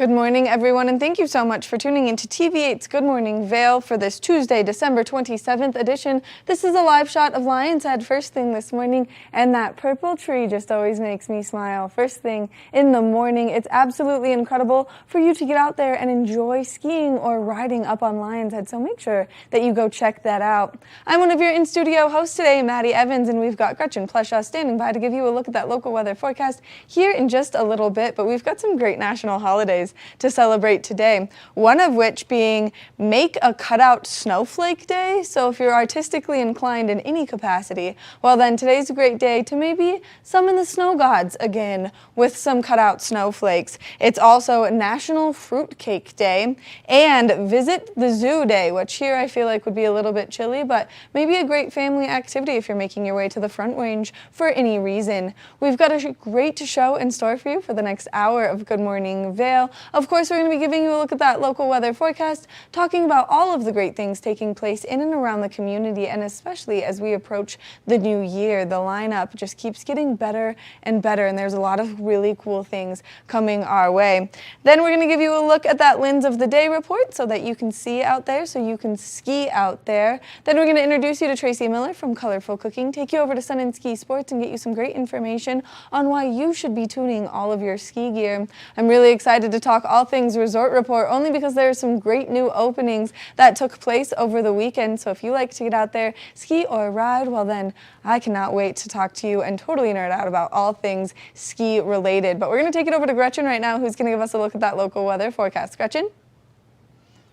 Good morning, everyone, and thank you so much for tuning into TV8's Good Morning Vail for this Tuesday, December 27th edition. This is a live shot of Lion's Head first thing this morning, and that purple tree just always makes me smile. First thing in the morning, it's absolutely incredible for you to get out there and enjoy skiing or riding up on Lion's Head, so make sure that you go check that out. I'm one of your in-studio hosts today, Maddie Evans, and we've got Gretchen Pleshaw standing by to give you a look at that local weather forecast here in just a little bit, but we've got some great national holidays to celebrate today, one of which being Make a Cutout Snowflake Day. So if you're artistically inclined in any capacity, well then today's a great day to maybe summon the snow gods again with some cutout snowflakes. It's also National Fruitcake Day and Visit the Zoo Day, which here I feel like would be a little bit chilly, but maybe a great family activity if you're making your way to the Front Range for any reason. We've got a great show in store for you for the next hour of Good Morning Vail. Of course, we're going to be giving you a look at that local weather forecast, talking about all of the great things taking place in and around the community, and especially as we approach the new year. The lineup just keeps getting better and better, and there's a lot of really cool things coming our way. Then we're going to give you a look at that Lens of the Day report so that you can see out there, so you can ski out there. Then we're going to introduce you to Tracy Miller from Colorful Cooking, take you over to Sun and Ski Sports, and get you some great information on why you should be tuning all of your ski gear. I'm really excited to talk all things Resort Report, only because there are some great new openings that took place over the weekend. So if you like to get out there, ski or ride, well then I cannot wait to talk to you and totally nerd out about all things ski related. But we're going to take it over to Gretchen right now, who's going to give us a look at that local weather forecast. Gretchen?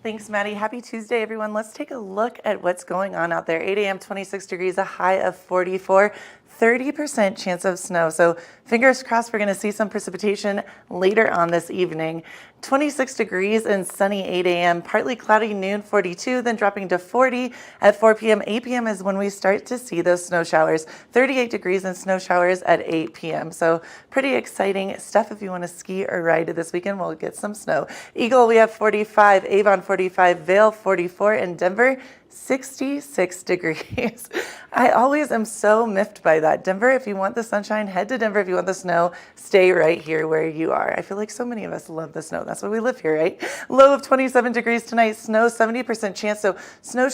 Thanks, Maddie. Happy Tuesday, everyone. Let's take a look at what's going on out there. 8 a.m., 26 degrees, a high of 44. 30% chance of snow. So fingers crossed we're going to see some precipitation later on this evening. 26 degrees and sunny 8 a.m. Partly cloudy noon, 42, then dropping to 40 at 4 p.m. 8 p.m. is when we start to see those snow showers. 38 degrees and snow showers at 8 p.m. So pretty exciting stuff if you want to ski or ride this weekend. We'll get some snow. Eagle, we have 45, Avon 45, Vail 44, and Denver 66 degrees. I always am so miffed by that. Denver, if you want the sunshine, head to Denver. If you want the snow, stay right here where you are. I feel like so many of us love the snow. That's why we live here, right? Low of 27 degrees tonight, snow 70% chance. So snow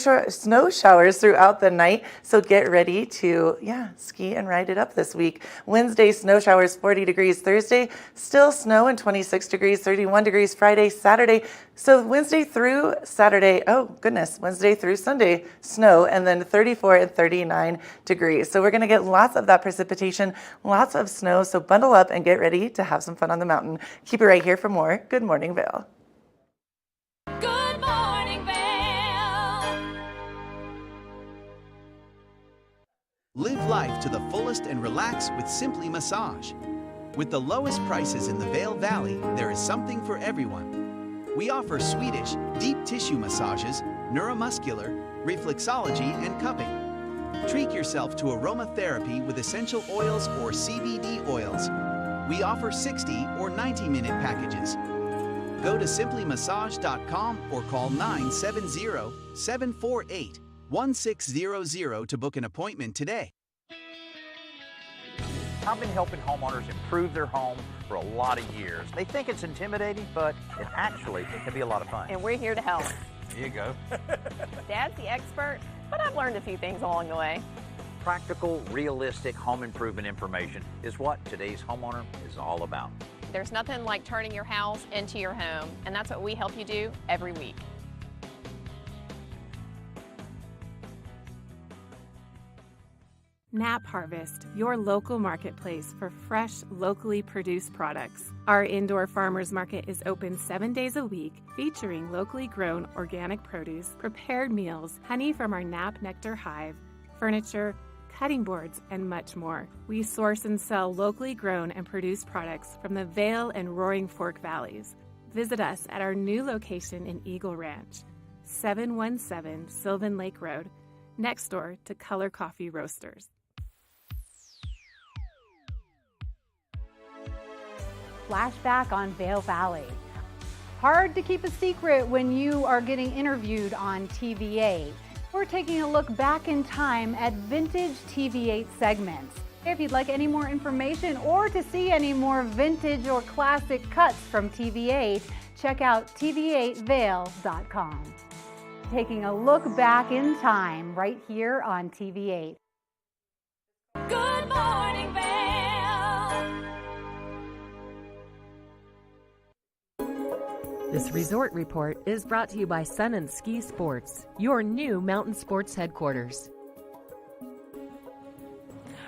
showers throughout the night. So get ready to, ski and ride it up this week. Wednesday, snow showers 40 degrees. Thursday, still snow and 26 degrees, 31 degrees Friday, Saturday. So Wednesday through Saturday, Wednesday through Sunday, snow, and then 34 and 39 degrees. So we're going to get lots of that precipitation, lots of snow. So bundle up and get ready to have some fun on the mountain. Keep it right here for more Good Morning Vail. Good Morning Vail. Live life to the fullest and relax with Simply Massage. With the lowest prices in the Vail Valley, there is something for everyone. We offer Swedish, deep tissue massages, neuromuscular, reflexology, and cupping. Treat yourself to aromatherapy with essential oils or CBD oils. We offer 60 or 90-minute packages. Go to simplymassage.com or call 970-748-1600 to book an appointment today. I've been helping homeowners improve their home for a lot of years. They think it's intimidating, but it actually can be a lot of fun. And we're here to help. There you go. Dad's the expert, but I've learned a few things along the way. Practical, realistic home improvement information is what today's homeowner is all about. There's nothing like turning your house into your home, and that's what we help you do every week. Nap Harvest, your local marketplace for fresh, locally produced products. Our indoor farmers market is open 7 days a week, featuring locally grown organic produce, prepared meals, honey from our Nap Nectar hive, furniture, cutting boards, and much more. We source and sell locally grown and produced products from the Vail and Roaring Fork Valleys. Visit us at our new location in Eagle Ranch, 717 Sylvan Lake Road, next door to Color Coffee Roasters. Flashback on Vail Valley. Hard to keep a secret when you are getting interviewed on TV8. We're taking a look back in time at vintage TV8 segments. If you'd like any more information or to see any more vintage or classic cuts from TV8, check out tv8vail.com. Taking a look back in time right here on TV8. Good morning, Vail. This resort report is brought to you by Sun and Ski Sports, your new mountain sports headquarters.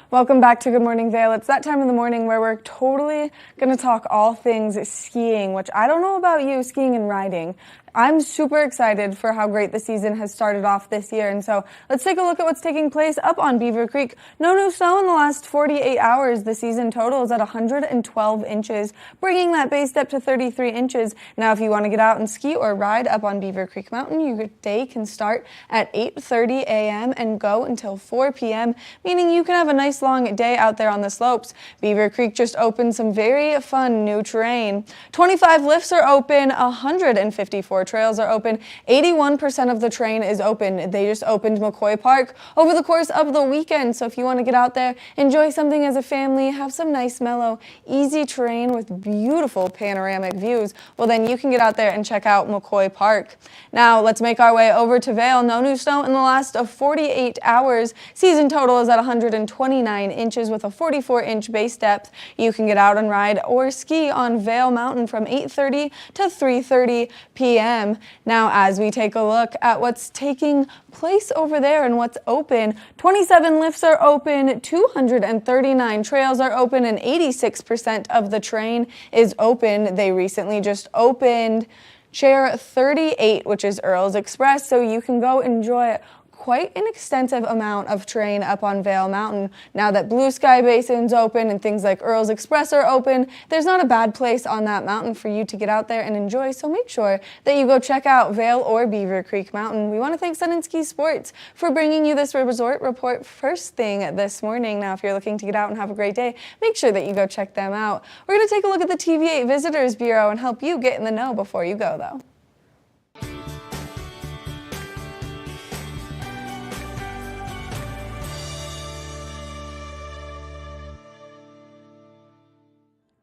Welcome back to Good Morning Vail. It's that time in the morning where we're totally going to talk all things skiing, which I don't know about you, skiing and riding. I'm super excited for how great the season has started off this year. And so let's take a look at what's taking place up on Beaver Creek. No new snow in the last 48 hours. The season total is at 112 inches, bringing that base depth to 33 inches. Now, if you want to get out and ski or ride up on Beaver Creek Mountain, your day can start at 8:30 a.m. and go until 4 p.m., meaning you can have a nice long day out there on the slopes. Beaver Creek just opened some very fun new terrain. 25 lifts are open, 154 trails are open, 81% of the terrain is open. They just opened McCoy Park over the course of the weekend, so if you want to get out there, enjoy something as a family, have some nice, mellow, easy terrain with beautiful panoramic views, well then you can get out there and check out McCoy Park. Now let's make our way over to Vail. No new snow in the last 48 hours. Season total is at 129 inches with a 44-inch base depth. You can get out and ride or ski on Vail Mountain from 8:30 to 3:30 p.m. Now, as we take a look at what's taking place over there and what's open, 27 lifts are open, 239 trails are open, and 86% of the terrain is open. They recently just opened Chair 38, which is Earl's Express, so you can go enjoy quite an extensive amount of terrain up on Vail Mountain. Now that Blue Sky Basin's open and things like Earl's Express are open, there's not a bad place on that mountain for you to get out there and enjoy, so make sure that you go check out Vail or Beaver Creek Mountain. We want to thank Sun and Ski Sports for bringing you this resort report first thing this morning. Now, if you're looking to get out and have a great day, make sure that you go check them out. We're going to take a look at the TV8 Visitors Bureau and help you get in the know before you go, though.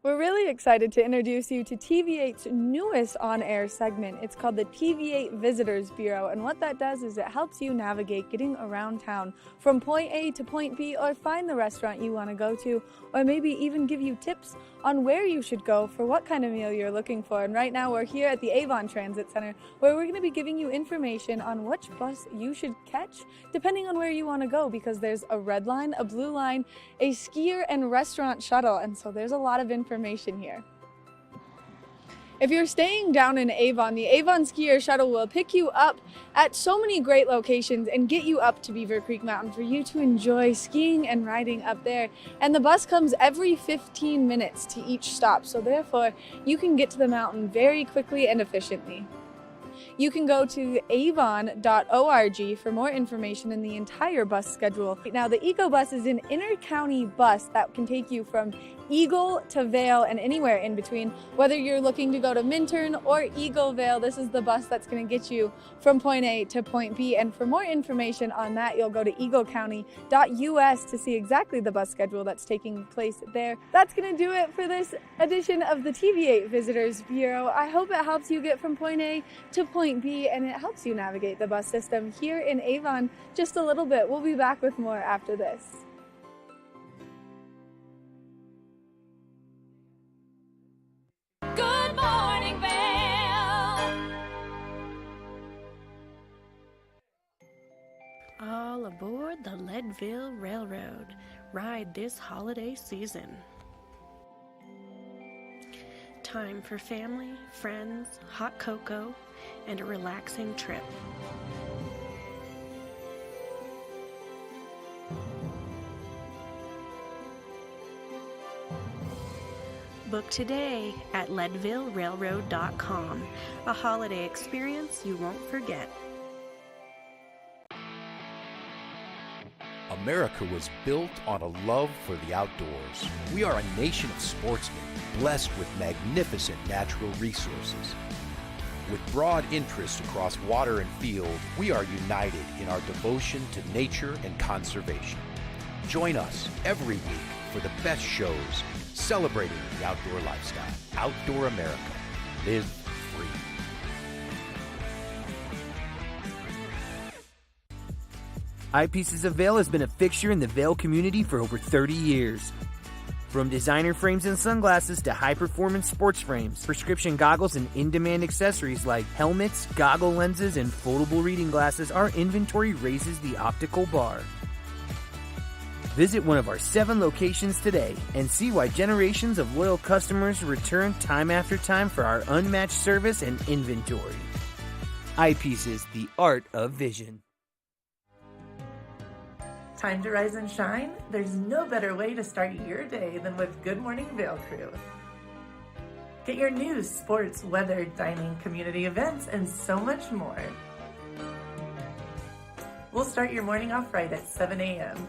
We're really excited to introduce you to TV8's newest on-air segment. It's called the TV8 Visitors Bureau, and what that does is it helps you navigate getting around town from point A to point B, or find the restaurant you want to go to, or maybe even give you tips on where you should go for what kind of meal you're looking for. And right now we're here at the Avon Transit Center, where we're going to be giving you information on which bus you should catch depending on where you want to go, because there's a red line, a blue line, a skier and restaurant shuttle, and so there's a lot of information here. If you're staying down in Avon, the Avon Skier Shuttle will pick you up at so many great locations and get you up to Beaver Creek Mountain for you to enjoy skiing and riding up there. And the bus comes every 15 minutes to each stop, so therefore you can get to the mountain very quickly and efficiently. You can go to avon.org for more information in the entire bus schedule. Now, the Eco Bus is an inter-county bus that can take you from Eagle to Vail and anywhere in between. Whether you're looking to go to Minturn or Eagle Vail, this is the bus that's going to get you from point A to point B. And for more information on that, you'll go to eaglecounty.us to see exactly the bus schedule that's taking place there. That's going to do it for this edition of the TV8 Visitors Bureau. I hope it helps you get from point A to point B, and it helps you navigate the bus system here in Avon just a little bit. We'll be back with more after this. Good morning, Vail. All aboard the Leadville Railroad. Ride this holiday season. Time for family, friends, hot cocoa, and a relaxing trip. Book today at leadvillerailroad.com. A holiday experience you won't forget. America was built on a love for the outdoors. We are a nation of sportsmen, blessed with magnificent natural resources. With broad interests across water and field, we are united in our devotion to nature and conservation. Join us every week for the best shows celebrating the outdoor lifestyle. Outdoor America. Live free. Eyepieces of Vail has been a fixture in the Vail community for over 30 years. From designer frames and sunglasses to high-performance sports frames, prescription goggles, and in-demand accessories like helmets, goggle lenses, and foldable reading glasses, our inventory raises the optical bar. Visit one of our 7 locations today and see why generations of loyal customers return time after time for our unmatched service and inventory. Eyepieces, the art of vision. Time to rise and shine? There's no better way to start your day than with Good Morning Vail Crew. Get your news, sports, weather, dining, community events, and so much more. We'll start your morning off right at 7 a.m.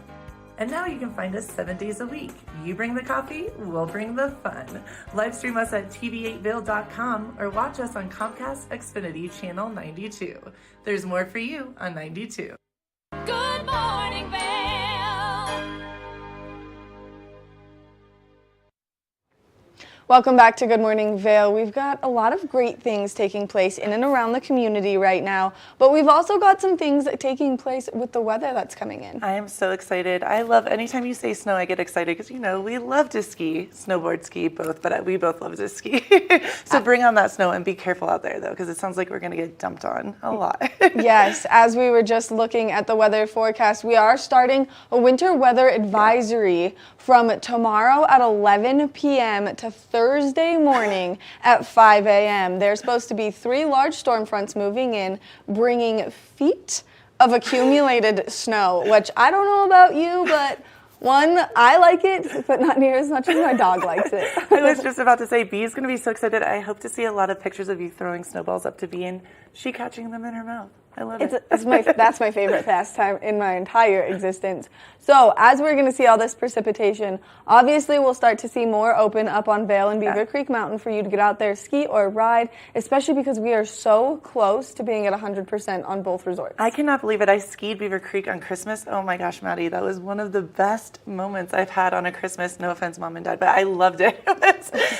And now you can find us 7 days a week. You bring the coffee, we'll bring the fun. Live stream us at tv8vail.com or watch us on Comcast Xfinity Channel 92. There's more for you on 92. Good morning, Vail. Welcome back to Good Morning Vail. We've got a lot of great things taking place in and around the community right now, but we've also got some things taking place with the weather that's coming in. I am so excited. I love, anytime you say snow, I get excited because, you know, we love to ski, snowboard, ski, both, but we both love to ski. So bring on that snow and be careful out there, though, because it sounds like we're going to get dumped on a lot. Yes, as we were just looking at the weather forecast, we are starting a winter weather advisory from tomorrow at 11 p.m. to Thursday morning at 5 a.m. There's supposed to be 3 large storm fronts moving in, bringing feet of accumulated snow, which I don't know about you, but one, I like it, but not near as much as my dog likes it. I was just about to say, B is going to be so excited. I hope to see a lot of pictures of you throwing snowballs up to B and she catching them in her mouth. I love it. That's my favorite pastime in my entire existence. So as we're going to see all this precipitation, obviously we'll start to see more open up on Vail and Beaver Creek Mountain for you to get out there, ski or ride, especially because we are so close to being at 100% on both resorts. I cannot believe it. I skied Beaver Creek on Christmas. Oh my gosh, Maddie, that was one of the best moments I've had on a Christmas. No offense, Mom and Dad, but I loved it.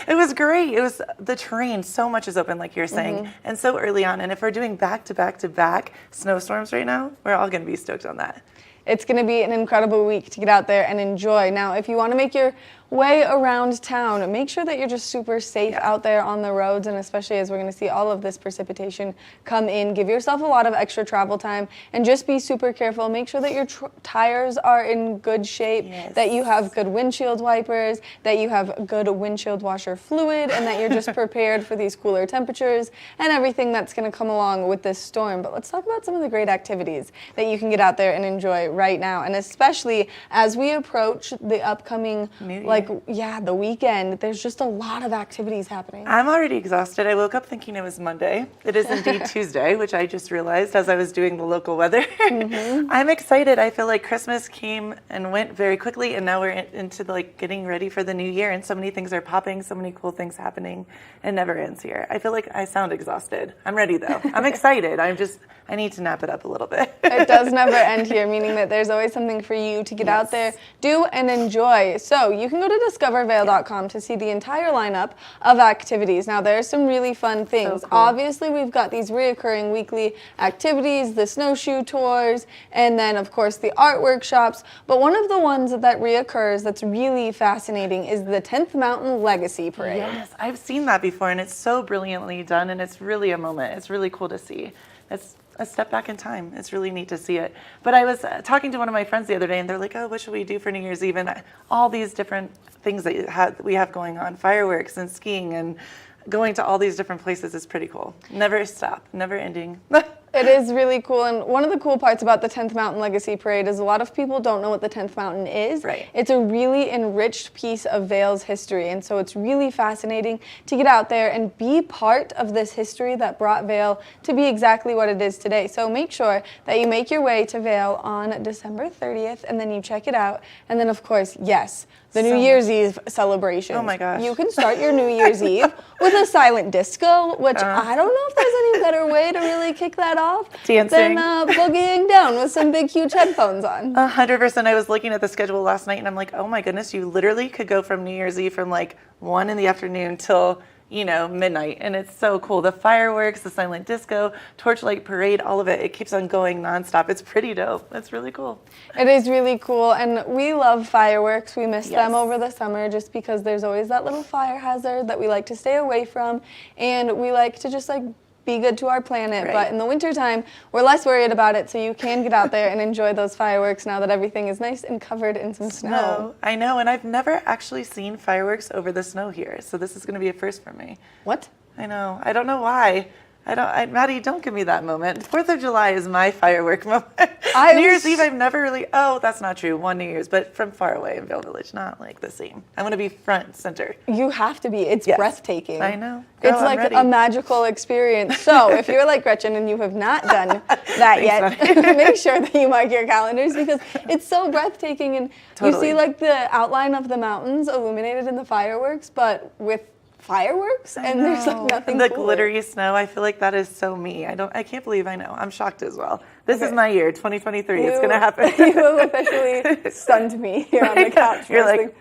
It was great. It was the terrain. So much is open, like you're saying, and so early on. And if we're doing back to back to back snowstorms right now, we're all going to be stoked on that. It's going to be an incredible week to get out there and enjoy. Now, if you want to make your way around town, make sure that you're just super safe out there on the roads, and especially as we're going to see all of this precipitation come in, give yourself a lot of extra travel time and just be super careful. Make sure that your tires are in good shape, that you have good windshield wipers, that you have good windshield washer fluid, and that you're just prepared for these cooler temperatures and everything that's going to come along with this storm. But let's talk about some of the great activities that you can get out there and enjoy right now, and especially as we approach the upcoming the weekend. There's just a lot of activities happening. I'm already exhausted. I woke up thinking it was Monday. It is indeed Tuesday, which I just realized as I was doing the local weather. I'm excited. I feel like Christmas came and went very quickly, and now we're into like getting ready for the new year, and so many things are popping, so many cool things happening. It never ends here. I feel like I sound exhausted. I'm ready though. I'm excited. I need to nap it up a little bit. It does never end here, meaning that there's always something for you to get out there, do, and enjoy. So you can go to discovervail.com to see the entire lineup of activities. Now, there's some really fun things. So cool. Obviously, we've got these reoccurring weekly activities, the snowshoe tours, and then, of course, the art workshops. But one of the ones that reoccurs that's really fascinating is the 10th Mountain Legacy Parade. Yes, I've seen that before, and it's so brilliantly done, and it's really a moment. It's really cool to see. It's a step back in time. It's really neat to see it. But I was talking to one of my friends the other day, and they're like, oh, what should we do for New Year's Eve? And all these different things that we have going on, fireworks and skiing and going to all these different places is pretty cool. Never stop, never ending. It is really cool, and one of the cool parts about the 10th Mountain Legacy Parade is a lot of people don't know what the 10th Mountain is. Right. It's a really enriched piece of Vail's history, and so it's really fascinating to get out there and be part of this history that brought Vail to be exactly what it is today. So make sure that you make your way to Vail on December 30th, and then you check it out. And then, of course, yes, the New Year's Eve celebration. Oh my gosh. You can start your New Year's Eve with a silent disco, which I don't know if there's any better way to really kick that off dancing than boogieing down with some big, huge headphones on. 100%. I was looking at the schedule last night, and I'm like, oh my goodness, you literally could go from New Year's Eve from like 1 in the afternoon till midnight, and it's so cool. The fireworks, the silent disco, torchlight parade, all of it. It keeps on going nonstop. It's pretty dope. It's really cool. It is really cool, and we love fireworks. We miss them over the summer just because there's always that little fire hazard that we like to stay away from, and we like to just be good to our planet. Right. But in the wintertime, we're less worried about it, so you can get out there and enjoy those fireworks now that everything is nice and covered in some snow. I know, and I've never actually seen fireworks over the snow here, so this is going to be a first for me. What? I know. I don't know why. Maddie, don't give me that moment. 4th of July is my firework moment. New Year's Eve, I've never really, that's not true, one New Year's, but from far away in Vail Village, not like the same. I'm going to be front center. You have to be. It's breathtaking. I know. It's like a magical experience. So if you're like Gretchen and you have not done that yet, make sure that you mark your calendars because it's so breathtaking. And you see the outline of the mountains illuminated in the fireworks, but with fireworks, and there's nothing the cooler. Glittery snow. I feel like that is so me. I can't believe I know. I'm shocked as well. This is my year, 2023. It's gonna happen. You have officially stunned me here on the couch. You're like,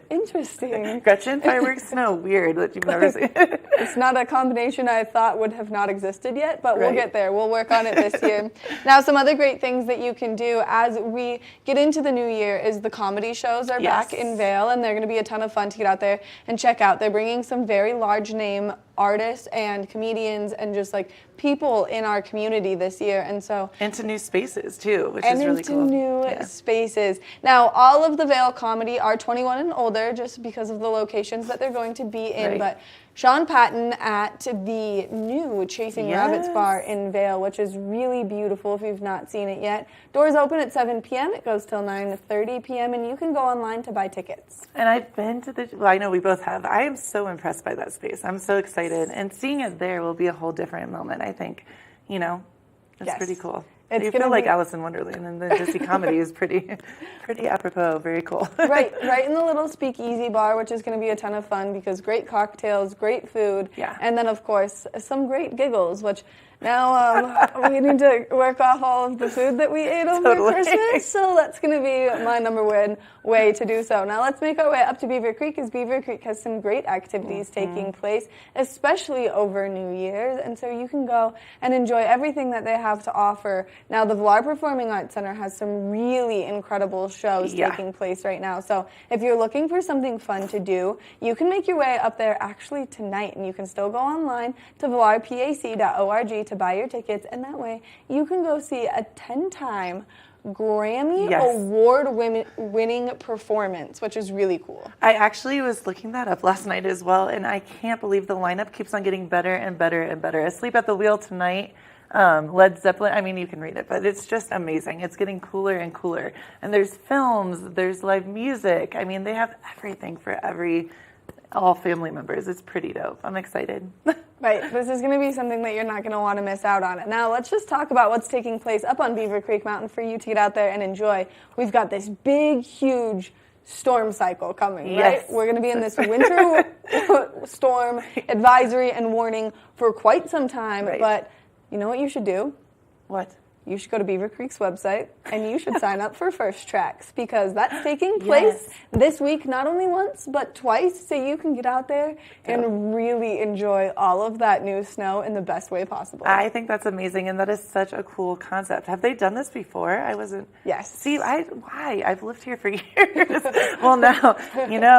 interesting. Gretchen, fireworks, snow, weird that you've never seen. It's not a combination I thought would have not existed yet, but we'll get there. We'll work on it this year. Now, some other great things that you can do as we get into the new year is the comedy shows are back in Vail, and they're going to be a ton of fun to get out there and check out. They're bringing some very large name artists and comedians and just people in our community this year, and so into new spaces too, which is really cool. And into new spaces. Now, all of the Vail comedy are 21 and older, just because of the locations that they're going to be in. But Sean Patton at the new Chasing Rabbits bar in Vail, which is really beautiful if you've not seen it yet. Doors open at 7 p.m. It goes till 9:30 p.m. and you can go online to buy tickets. And I've been to I know we both have. I am so impressed by that space. I'm so excited. And seeing it there will be a whole different moment, I think. It's pretty cool. You feel like Alice in Wonderland, and then Disney comedy is pretty apropos, very cool. right in the little speakeasy bar, which is going to be a ton of fun because great cocktails, great food, and then of course some great giggles, which now we need to work off all of the food that we ate over Christmas, so that's going to be my number one way to do so. Now let's make our way up to Beaver Creek, as Beaver Creek has some great activities taking place, especially over New Year's, and so you can go and enjoy everything that they have to offer. Now the Vail Performing Arts Center has some really incredible shows taking place right now, so if you're looking for something fun to do, you can make your way up there actually tonight, and you can still go online to valarpac.org to buy your tickets, and that way you can go see a 10-time Grammy award-winning performance, which is really cool. I actually was looking that up last night as well, and I can't believe the lineup keeps on getting better and better and better. Asleep at the Wheel tonight, Led Zeppelin, I mean, you can read it, but it's just amazing. It's getting cooler and cooler. And there's films, there's live music. I mean, they have everything for all family members. It's pretty dope. I'm excited. Right. This is going to be something that you're not going to want to miss out on. Now, let's just talk about what's taking place up on Beaver Creek Mountain for you to get out there and enjoy. We've got this big, huge storm cycle coming, right? We're going to be in this winter storm advisory and warning for quite some time. But you know what you should do? What? You should go to Beaver Creek's website and you should sign up for First Tracks, because that's taking place this week, not only once, but twice, so you can get out there and really enjoy all of that new snow in the best way possible. I think that's amazing, and that is such a cool concept. Have they done this before? I wasn't... Yes. See, why? I've lived here for years. Well, now,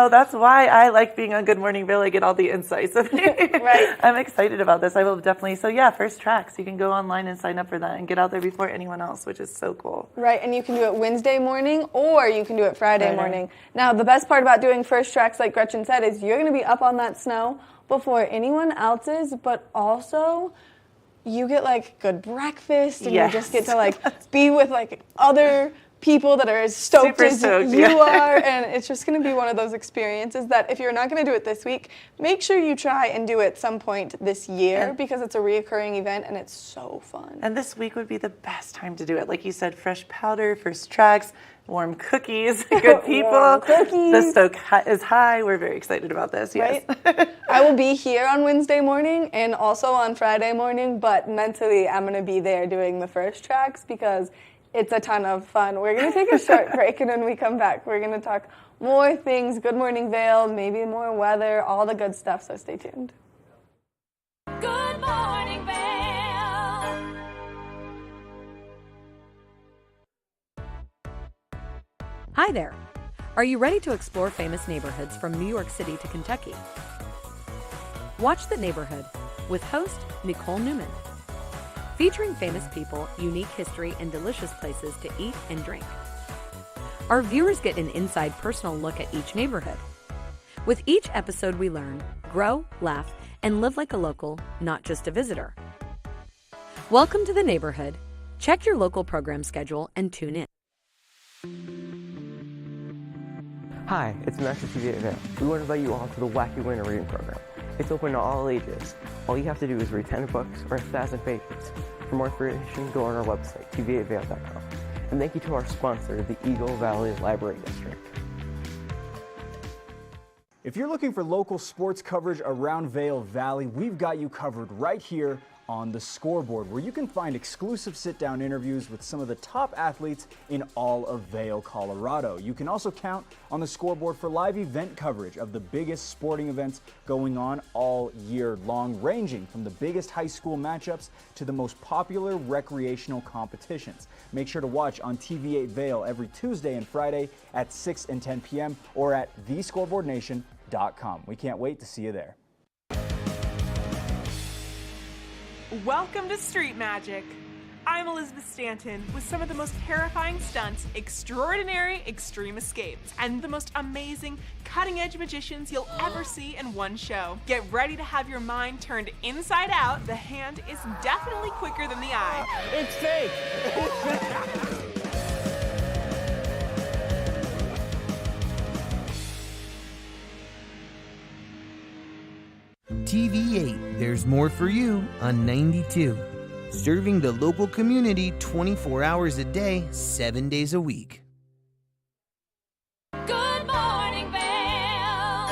that's why I like being on Good Morning Vail. I get all the insights. Right. I'm excited about this. I will definitely... So, First Tracks. You can go online and sign up for that and get out there before anyone else, which is so cool. Right, and you can do it Wednesday morning or you can do it Friday morning. Now, the best part about doing First Tracks, like Gretchen said, is you're going to be up on that snow before anyone else is, but also you get good breakfast and you just get to be with other people that are as stoked as you are, and it's just going to be one of those experiences that if you're not going to do it this week, make sure you try and do it some point this year, because it's a reoccurring event and it's so fun. And this week would be the best time to do it. Like you said, fresh powder, First Tracks, warm cookies, good people. The stoke is high. We're very excited about this. Yes. Right? I will be here on Wednesday morning and also on Friday morning, but mentally I'm going to be there doing the First Tracks, because It's a ton of fun. We're going to take a short break, and when we come back, we're going to talk more things. Good morning, Vail, maybe more weather, all the good stuff, so stay tuned. Good morning, Vail. Hi there. Are you ready to explore famous neighborhoods from New York City to Kentucky? Watch The Neighborhood with host Nicole Newman. Featuring famous people, unique history, and delicious places to eat and drink. Our viewers get an inside personal look at each neighborhood. With each episode we learn, grow, laugh, and live like a local, not just a visitor. Welcome to The Neighborhood. Check your local program schedule and tune in. Hi, it's Master TV at Vail. We want to invite you all to the Wacky Winter Reading Program. It's open to all ages. All you have to do is read 10 books or 1,000 pages. For more information, go on our website, tv8vail.com. And thank you to our sponsor, the Eagle Valley Library District. If you're looking for local sports coverage around Vail Valley, we've got you covered right here on The Scoreboard, where you can find exclusive sit-down interviews with some of the top athletes in all of Vail, Colorado. You can also count on The Scoreboard for live event coverage of the biggest sporting events going on all year long, ranging from the biggest high school matchups to the most popular recreational competitions. Make sure to watch on TV8 Vail every Tuesday and Friday at 6 and 10 p.m. or at thescoreboardnation.com. We can't wait to see you there. Welcome to Street Magic. I'm Elizabeth Stanton with some of the most terrifying stunts, extraordinary extreme escapes, and the most amazing cutting-edge magicians you'll ever see in one show. Get ready to have your mind turned inside out. The hand is definitely quicker than the eye. It's fake! TV8, there's more for you on 92. Serving the local community 24 hours a day, 7 days a week. Good morning, Vail.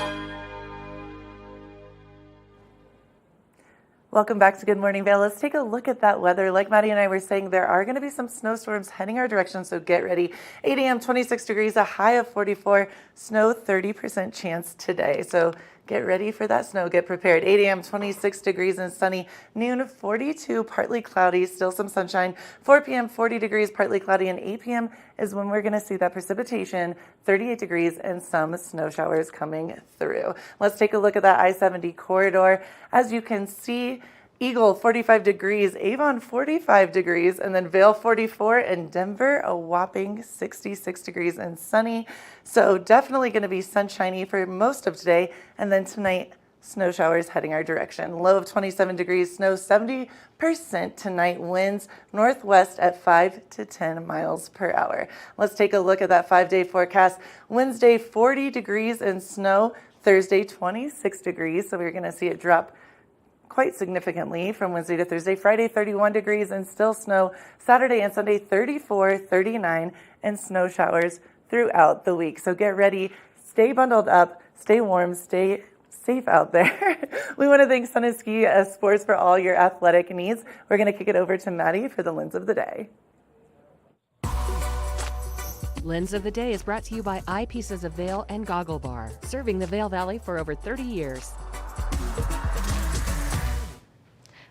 Welcome back to Good Morning Vail. Let's take a look at that weather. Like Maddie and I were saying, there are going to be some snowstorms heading our direction, so get ready. 8 a.m., 26 degrees, a high of 44, snow 30% chance today. So get ready for that snow. Get prepared. 8 a.m., 26 degrees and sunny. Noon, 42, partly cloudy, still some sunshine. 4 p.m., 40 degrees, partly cloudy. And 8 p.m. is when we're going to see that precipitation, 38 degrees, and some snow showers coming through. Let's take a look at that I-70 corridor. As you can see, Eagle, 45 degrees, Avon, 45 degrees, and then Vail, 44, and Denver, a whopping 66 degrees and sunny. So definitely going to be sunshiny for most of today, and then tonight, snow showers heading our direction. Low of 27 degrees, snow 70% tonight, winds northwest at 5 to 10 miles per hour. Let's take a look at that 5-day forecast. Wednesday, 40 degrees and snow. Thursday, 26 degrees, so we're going to see it drop quite significantly from Wednesday to Thursday. Friday, 31 degrees and still snow. Saturday and Sunday, 34, 39, and snow showers throughout the week. So get ready, stay bundled up, stay warm, stay safe out there. We want to thank Sun and Ski Sports for all your athletic needs. We're going to kick it over to Maddie for the Lens of the Day. Lens of the Day is brought to you by Eyepieces of Vail and Goggle Bar, serving the Vail Valley for over 30 years.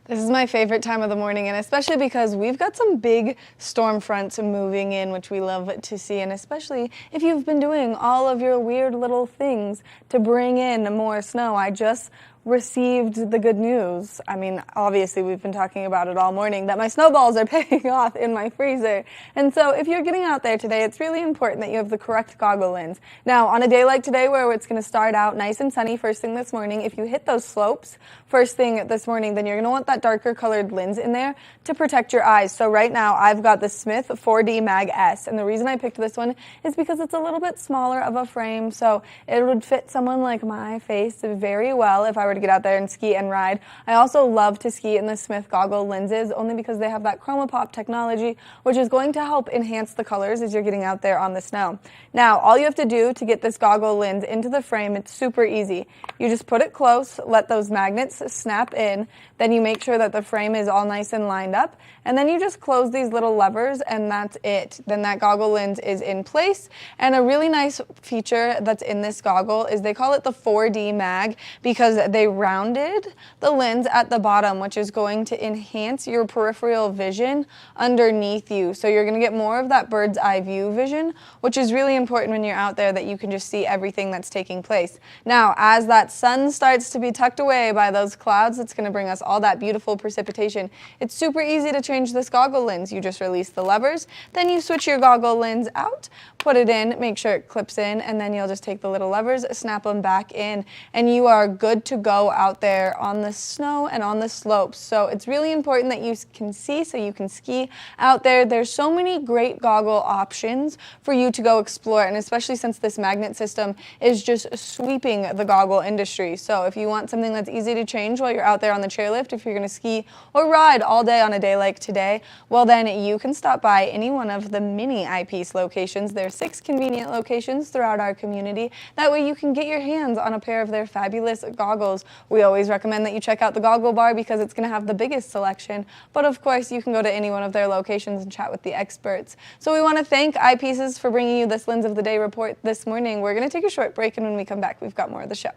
This is my favorite time of the morning, and especially because we've got some big storm fronts moving in, which we love to see, and especially if you've been doing all of your weird little things to bring in more snow. I just received the good news. I mean, obviously we've been talking about it all morning, that my snowballs are paying off in my freezer. And so if you're getting out there today, it's really important that you have the correct goggle lens. Now, on a day like today where it's going to start out nice and sunny first thing this morning, if you hit those slopes first thing this morning, then you're going to want that darker colored lens in there to protect your eyes. So right now I've got the Smith 4D Mag S, and the reason I picked this one is because it's a little bit smaller of a frame, so it would fit someone like my face very well if I were to get out there and ski and ride. I also love to ski in the Smith goggle lenses only because they have that chroma pop technology, which is going to help enhance the colors as you're getting out there on the snow. Now, all you have to do to get this goggle lens into the frame, it's super easy. You just put it close, let those magnets snap in, then you make sure that the frame is all nice and lined up, and then you just close these little levers and that's it. Then that goggle lens is in place. And a really nice feature that's in this goggle is they call it the 4D mag because they rounded the lens at the bottom, which is going to enhance your peripheral vision underneath you. So you're going to get more of that bird's eye view vision, which is really important when you're out there, that you can just see everything that's taking place. Now, as that sun starts to be tucked away by those clouds, it's going to bring us all that beautiful precipitation. It's super easy to change this goggle lens. You just release the levers, then you switch your goggle lens out, put it in, make sure it clips in, and then you'll just take the little levers, snap them back in, and you are good to go out there on the snow and on the slopes. So it's really important that you can see so you can ski out there. There's so many great goggle options for you to go explore, and especially since this magnet system is just sweeping the goggle industry. So if you want something that's easy to change while you're out there on the chairlift, if you're going to ski or ride all day on a day like today, well then you can stop by any one of the mini eyepiece locations. There are 6 convenient locations throughout our community. That way you can get your hands on a pair of their fabulous goggles. We always recommend that you check out the Goggle Bar because it's going to have the biggest selection, but of course you can go to any one of their locations and chat with the experts. So we want to thank Eyepieces for bringing you this Lens of the Day report this morning. We're going to take a short break, and when we come back, we've got more of the show.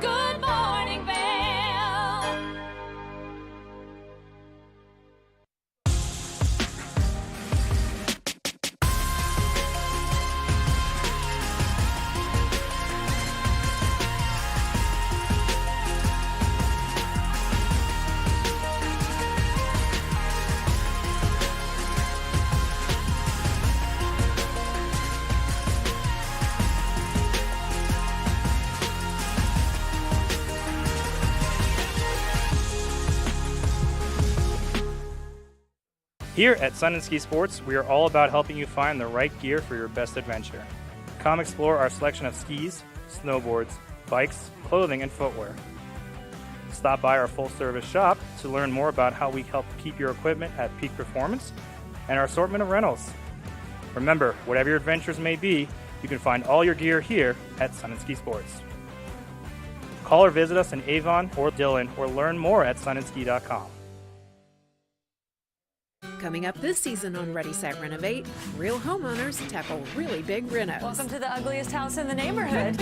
Good morning, Vail. Here at Sun & Ski Sports, we are all about helping you find the right gear for your best adventure. Come explore our selection of skis, snowboards, bikes, clothing, and footwear. Stop by our full-service shop to learn more about how we help keep your equipment at peak performance and our assortment of rentals. Remember, whatever your adventures may be, you can find all your gear here at Sun & Ski Sports. Call or visit us in Avon or Dillon, or learn more at sunandski.com. Coming up this season on Ready, Set, Renovate, real homeowners tackle really big renos. Welcome to the ugliest house in the neighborhood.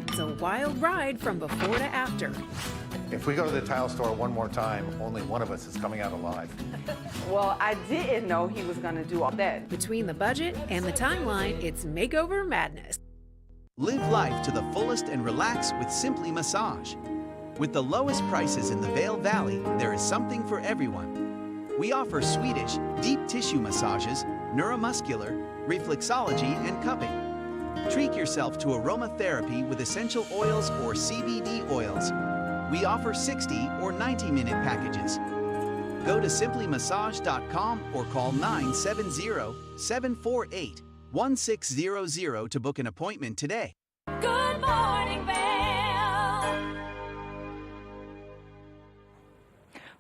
It's a wild ride from before to after. If we go to the tile store one more time, only one of us is coming out alive. Well, I didn't know he was going to do all that. Between the budget and the timeline, it's makeover madness. Live life to the fullest and relax with Simply Massage. With the lowest prices in the Vail Valley, there is something for everyone. We offer Swedish, deep tissue massages, neuromuscular, reflexology, and cupping. Treat yourself to aromatherapy with essential oils or CBD oils. We offer 60 or 90-minute packages. Go to simplymassage.com or call 970-748-1600 to book an appointment today. Good morning, Vail.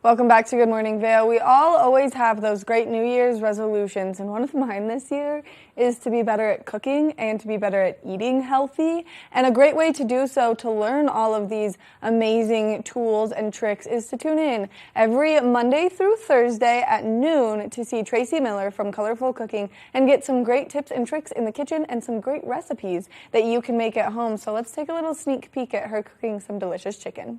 Welcome back to Good Morning Vail. We all always have those great New Year's resolutions, and one of mine this year is to be better at cooking and to be better at eating healthy. And a great way to do so, to learn all of these amazing tools and tricks, is to tune in every Monday through Thursday at noon to see Tracy Miller from Colorful Cooking and get some great tips and tricks in the kitchen and some great recipes that you can make at home. So let's take a little sneak peek at her cooking some delicious chicken.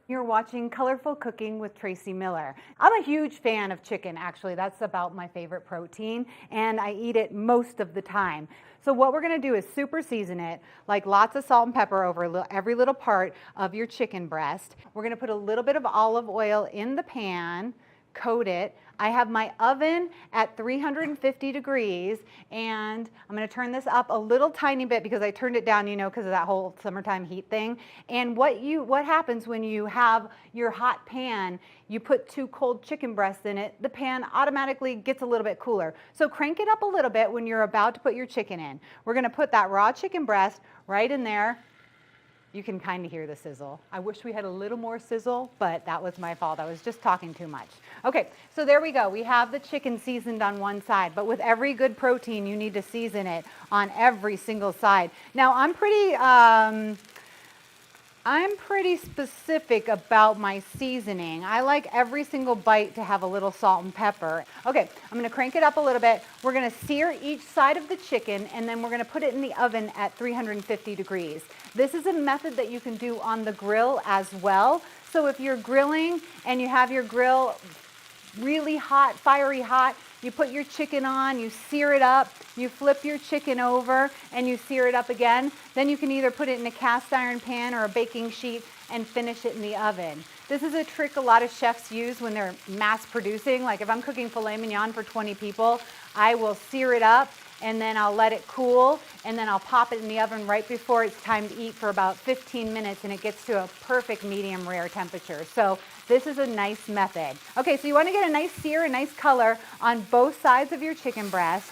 You're watching Colorful Cooking with Tracy Miller. I'm a huge fan of chicken, actually. That's about my favorite protein, and I eat it most of the time. So what we're going to do is super season it, like lots of salt and pepper over every little part of your chicken breast. We're going to put a little bit of olive oil in the pan, coat it. I have my oven at 350 degrees, and I'm going to turn this up a little tiny bit because I turned it down, you know, because of that whole summertime heat thing. And what happens when you have your hot pan, you put 2 cold chicken breasts in it, the pan automatically gets a little bit cooler. So crank it up a little bit when you're about to put your chicken in. We're going to put that raw chicken breast right in there. You can kind of hear the sizzle. I wish we had a little more sizzle, but that was my fault. I was just talking too much. Okay, so there we go. We have the chicken seasoned on one side, but with every good protein, you need to season it on every single side. Now, I'm pretty specific about my seasoning. I like every single bite to have a little salt and pepper. Okay, I'm gonna crank it up a little bit. We're gonna sear each side of the chicken, and then we're gonna put it in the oven at 350 degrees. This is a method that you can do on the grill as well. So if you're grilling and you have your grill really hot, fiery hot, you put your chicken on, you sear it up, you flip your chicken over, and you sear it up again. Then you can either put it in a cast iron pan or a baking sheet and finish it in the oven. This is a trick a lot of chefs use when they're mass producing. Like if I'm cooking filet mignon for 20 people, I will sear it up and then I'll let it cool, and then I'll pop it in the oven right before it's time to eat for about 15 minutes, and it gets to a perfect medium rare temperature. So this is a nice method. Okay, so you want to get a nice sear, a nice color on both sides of your chicken breast.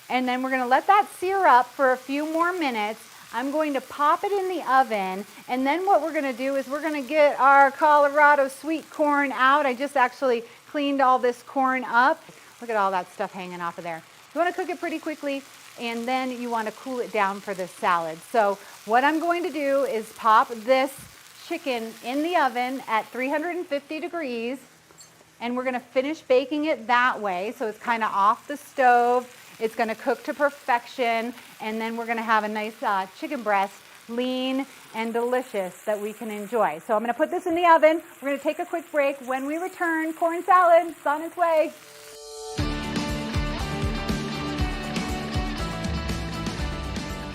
And then we're going to let that sear up for a few more minutes. I'm going to pop it in the oven, and then what we're going to do is we're going to get our Colorado sweet corn out. I just actually cleaned all this corn up. Look at all that stuff hanging off of there. You want to cook it pretty quickly, and then you want to cool it down for this salad. So what I'm going to do is pop this chicken in the oven at 350 degrees, and we're going to finish baking it that way. So it's kind of off the stove. It's going to cook to perfection, and then we're going to have a nice chicken breast, lean and delicious, that we can enjoy. So I'm going to put this in the oven. We're going to take a quick break. When we return, corn salad is on its way.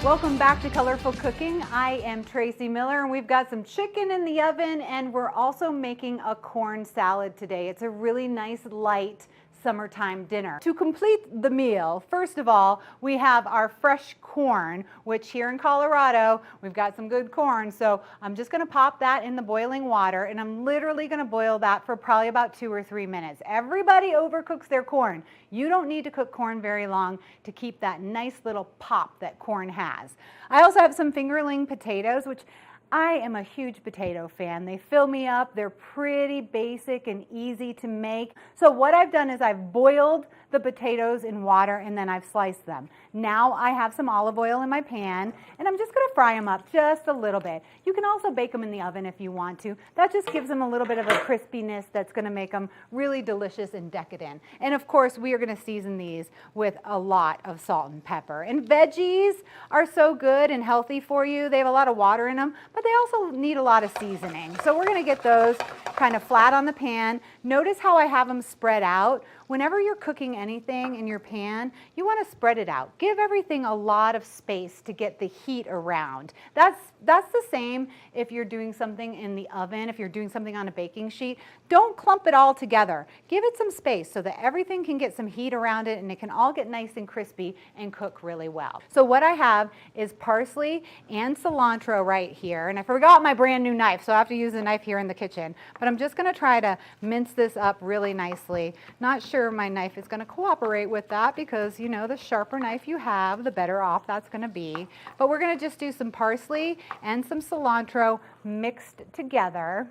Welcome back to Colorful Cooking. I am Tracy Miller, and we've got some chicken in the oven, and we're also making a corn salad today. It's a really nice, light summertime dinner. To complete the meal, first of all, we have our fresh corn, which here in Colorado, we've got some good corn. So I'm just going to pop that in the boiling water, and I'm literally going to boil that for probably about 2 or 3 minutes. Everybody overcooks their corn. You don't need to cook corn very long to keep that nice little pop that corn has. I also have some fingerling potatoes, which I am a huge potato fan. They fill me up. They're pretty basic and easy to make. So what I've done is I've boiled the potatoes in water, and then I've sliced them. Now I have some olive oil in my pan, and I'm just going to fry them up just a little bit. You can also bake them in the oven if you want to. That just gives them a little bit of a crispiness that's going to make them really delicious and decadent. And of course, we are going to season these with a lot of salt and pepper. And veggies are so good and healthy for you. They have a lot of water in them, but they also need a lot of seasoning. So we're going to get those kind of flat on the pan. Notice how I have them spread out. Whenever you're cooking anything in your pan, you want to spread it out. Give everything a lot of space to get the heat around. That's the same if you're doing something in the oven, if you're doing something on a baking sheet. Don't clump it all together. Give it some space so that everything can get some heat around it, and it can all get nice and crispy and cook really well. So what I have is parsley and cilantro right here, and I forgot my brand new knife, so I have to use a knife here in the kitchen. But I'm just going to try to mince this up really nicely. Not sure my knife is going to cooperate with that because, you know, the sharper knife you have, the better off that's going to be. But we're going to just do some parsley and some cilantro mixed together.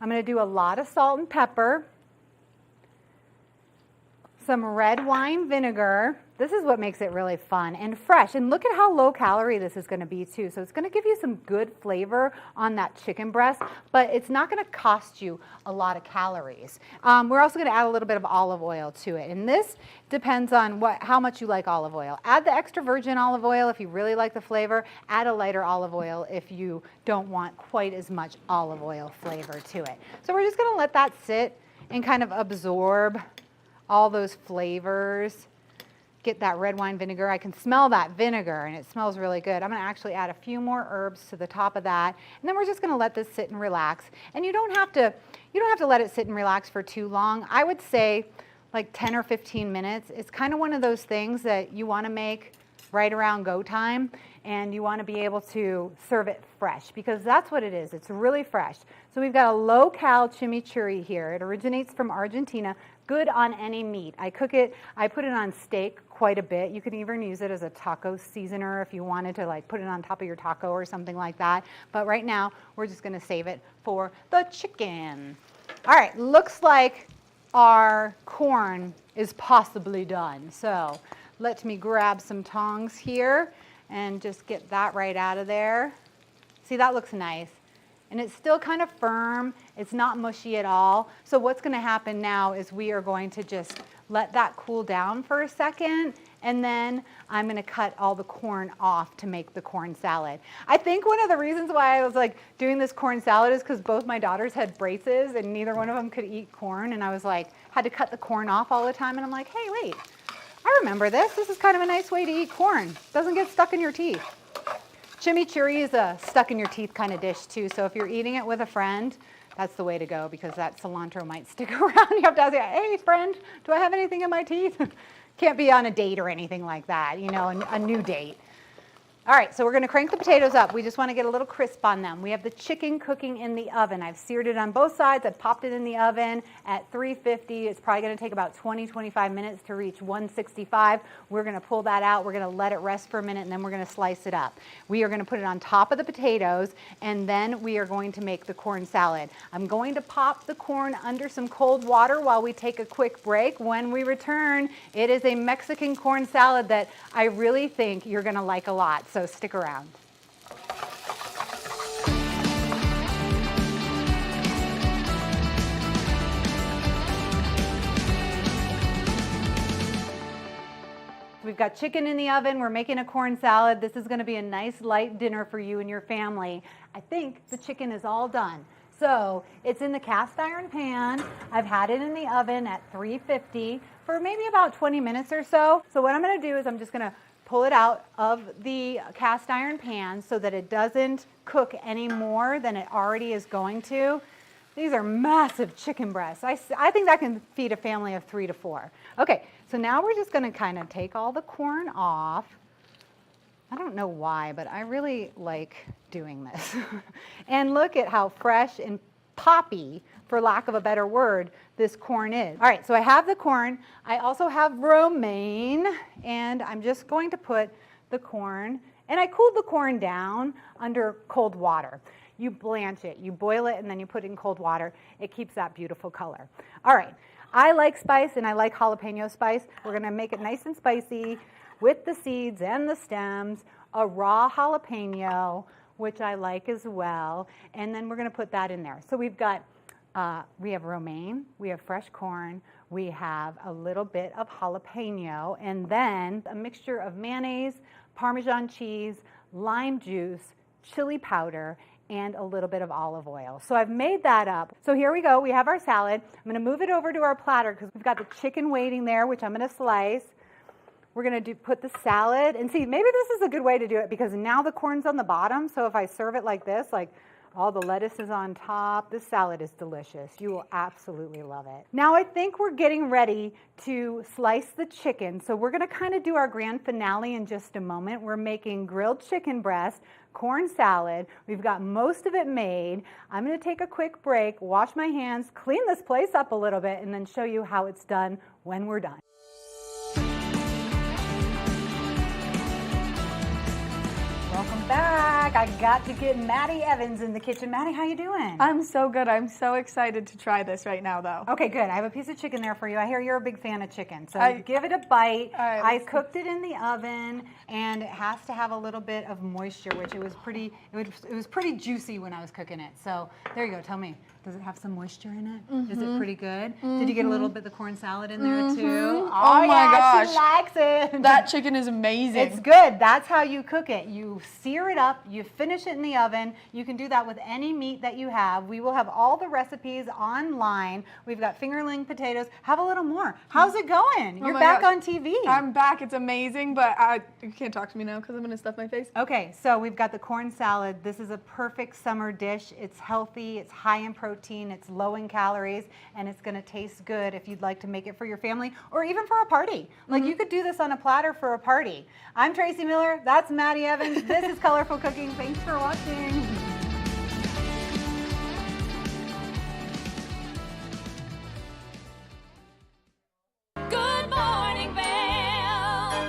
I'm going to do a lot of salt and pepper, some red wine vinegar. This is what makes it really fun and fresh. And look at how low calorie this is going to be too. So it's going to give you some good flavor on that chicken breast, but it's not going to cost you a lot of calories. We're also going to add a little bit of olive oil to it. And this depends on how much you like olive oil. Add the extra virgin olive oil if you really like the flavor. Add a lighter olive oil if you don't want quite as much olive oil flavor to it. So we're just going to let that sit and kind of absorb all those flavors. get that red wine vinegar. I can smell that vinegar and it smells really good. I'm gonna actually add a few more herbs to the top of that. And then we're just gonna let this sit and relax. And you don't have to let it sit and relax for too long. I would say like 10 or 15 minutes. It's kind of one of those things that you wanna make right around go time, and you want to be able to serve it fresh because that's what it is. It's really fresh. So we've got a low-cal chimichurri here. It originates from Argentina, good on any meat. I put it on steak quite a bit. You can even use it as a taco seasoner if you wanted to like put it on top of your taco or something like that. But right now, we're just going to save it for the chicken. All right, looks like our corn is possibly done. So let me grab some tongs here and just get that right out of there. See, that looks nice. And it's still kind of firm. It's not mushy at all. So what's going to happen now is we are going to just let that cool down for a second, and then I'm going to cut all the corn off to make the corn salad. I think one of the reasons why I was like doing this corn salad is because both my daughters had braces and neither one of them could eat corn, and I was like, had to cut the corn off all the time, and I'm like, hey, wait. I remember this. This is kind of a nice way to eat corn. Doesn't get stuck in your teeth. Chimichurri is a stuck in your teeth kind of dish too. So if you're eating it with a friend, that's the way to go because that cilantro might stick around. You have to ask, hey friend, do I have anything in my teeth? Can't be on a date or anything like that, you know, a new date. All right, so we're going to crank the potatoes up. We just want to get a little crisp on them. We have the chicken cooking in the oven. I've seared it on both sides. I've popped it in the oven at 350. It's probably going to take about 20-25 minutes to reach 165. We're going to pull that out. We're going to let it rest for a minute, and then we're going to slice it up. We are going to put it on top of the potatoes, and then we are going to make the corn salad. I'm going to pop the corn under some cold water while we take a quick break. When we return, it is a Mexican corn salad that I really think you're going to like a lot. So stick around. We've got chicken in the oven. We're making a corn salad. This is going to be a nice light dinner for you and your family. I think the chicken is all done. So it's in the cast iron pan. I've had it in the oven at 350 for maybe about 20 minutes or so. So what I'm going to do is I'm just going to pull it out of the cast iron pan so that it doesn't cook any more than it already is going to. These are massive chicken breasts. I think that can feed a family of 3 to 4. Okay, so now we're just going to kind of take all the corn off. I don't know why, but I really like doing this. And look at how fresh and poppy, for lack of a better word, this corn is. All right, so I have the corn. I also have romaine, and I'm just going to put the corn, and I cooled the corn down under cold water. You blanch it, you boil it, and then you put it in cold water. It keeps that beautiful color. All right, I like spice, and I like jalapeno spice. We're gonna make it nice and spicy with the seeds and the stems, a raw jalapeno, which I like as well, and then we're gonna put that in there. So we have romaine, we have fresh corn, we have a little bit of jalapeno, and then a mixture of mayonnaise, Parmesan cheese, lime juice, chili powder, and a little bit of olive oil. So I've made that up. So here we go, we have our salad. I'm gonna move it over to our platter because we've got the chicken waiting there, which I'm gonna slice. We're gonna put the salad, and see, maybe this is a good way to do it because now the corn's on the bottom, so if I serve it like this, like all the lettuce is on top, this salad is delicious. You will absolutely love it. Now I think we're getting ready to slice the chicken, so we're gonna kind of do our grand finale in just a moment. We're making grilled chicken breast, corn salad. We've got most of it made. I'm gonna take a quick break, wash my hands, clean this place up a little bit, and then show you how it's done when we're done. Welcome back. I got to get Maddie Evans in the kitchen. Maddie, how you doing? I'm so good. I'm so excited to try this right now, though. Okay, good. I have a piece of chicken there for you. I hear you're a big fan of chicken, so give it a bite. Right, I cooked it in the oven, and it has to have a little bit of moisture, which it was pretty juicy when I was cooking it. So there you go. Tell me, does it have some moisture in it? Mm-hmm. Is it pretty good? Mm-hmm. Did you get a little bit of the corn salad in there too? Oh my gosh. She likes it. That chicken is amazing. It's good. That's how you cook it. You sear it up. You You finish it in the oven. You can do that with any meat that you have. We will have all the recipes online. We've got fingerling potatoes. Have a little more. How's it going? You're back on TV. I'm back. It's amazing, but you can't talk to me now because I'm going to stuff my face. Okay, so we've got the corn salad. This is a perfect summer dish. It's healthy, it's high in protein, it's low in calories, and it's going to taste good if you'd like to make it for your family or even for a party. Like you could do this on a platter for a party. I'm Tracy Miller. That's Maddie Evans. This is Colorful Cooking. Thanks for watching. Good morning, Vail.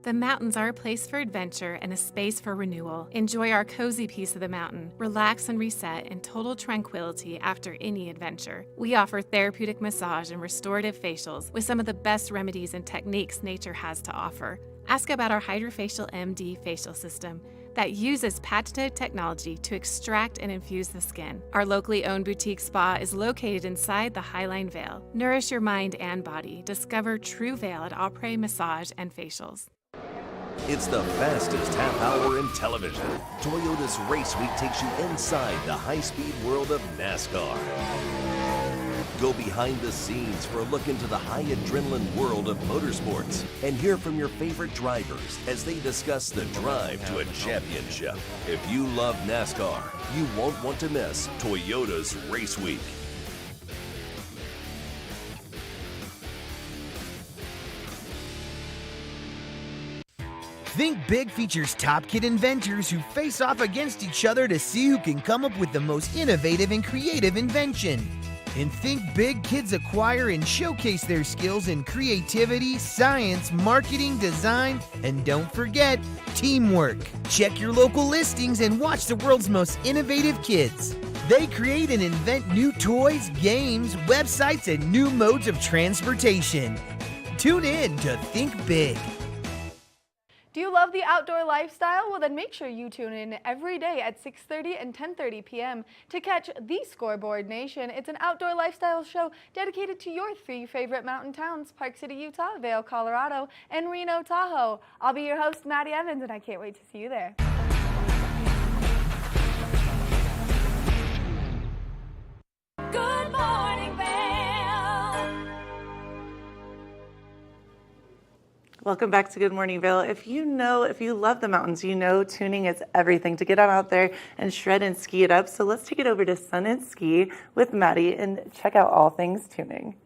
The mountains are a place for adventure and a space for renewal. Enjoy our cozy piece of the mountain. Relax and reset in total tranquility after any adventure. We offer therapeutic massage and restorative facials with some of the best remedies and techniques nature has to offer. Ask about our Hydrofacial MD facial system that uses patented technology to extract and infuse the skin. Our locally owned boutique spa is located inside the Highline Vail. Nourish your mind and body. Discover true Vail at Après Massage and Facials. It's the fastest half hour in television. Toyota's Race Week takes you inside the high-speed world of NASCAR. Go behind the scenes for a look into the high adrenaline world of motorsports and hear from your favorite drivers as they discuss the drive to a championship. If you love NASCAR, you won't want to miss Toyota's Race Week. Think Big features top kid inventors who face off against each other to see who can come up with the most innovative and creative invention. In Think Big, kids acquire and showcase their skills in creativity, science, marketing, design, and don't forget, teamwork. Check your local listings and watch the world's most innovative kids. They create and invent new toys, games, websites, and new modes of transportation. Tune in to Think Big. Do you love the outdoor lifestyle? Well, then make sure you tune in every day at 6:30 and 10:30 p.m. to catch The Scoreboard Nation. It's an outdoor lifestyle show dedicated to your three favorite mountain towns: Park City, Utah, Vail, Colorado, and Reno, Tahoe. I'll be your host, Maddie Evans, and I can't wait to see you there. Good morning, Vail. Welcome back to Good Morning Vail. If you love the mountains, you know tuning is everything to get out there and shred and ski it up. So let's take it over to Sun and Ski with Maddie and check out all things tuning.